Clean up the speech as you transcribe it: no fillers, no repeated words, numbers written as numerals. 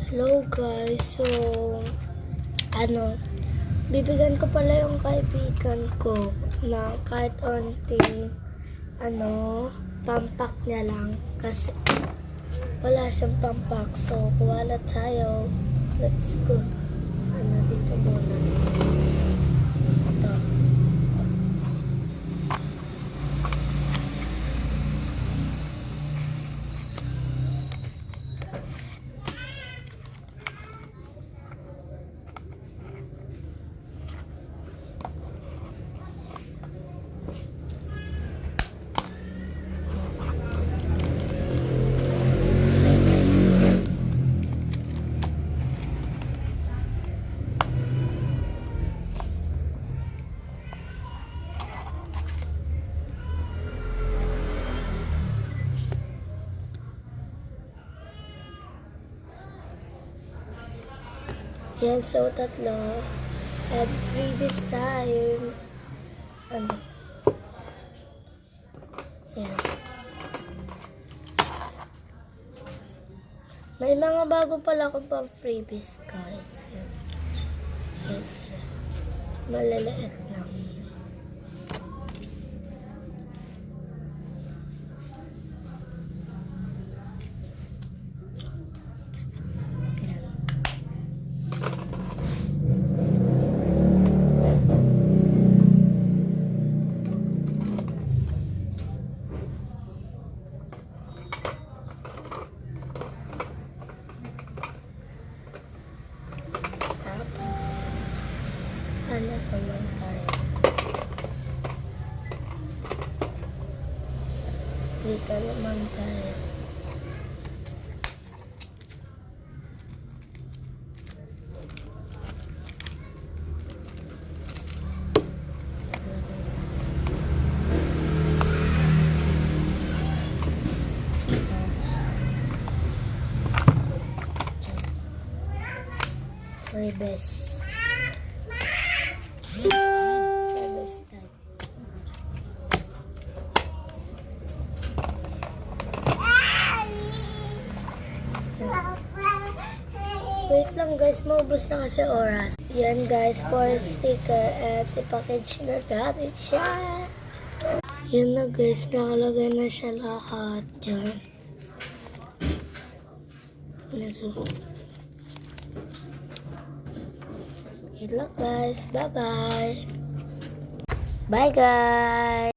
Hello guys, so bibigyan ko pala yung kaibigan ko na kahit onting pampak niya lang kasi wala siyang pampak. So kuha na tayo, let's go. Dito muna ito. Yan, so tatlo. And freebies time. Yan. May mga bago pala akong pang freebies, guys. Yan. Yan. Malalaet lang. Ano naman tayo? Dito naman tayo. Freebies. Wait lang guys, maubos na kasi oras. Yan guys, for sticker at ipackage na natin siya. Yan na guys, nakalagay na siya lahat dyan. Good luck guys, bye bye. Bye guys.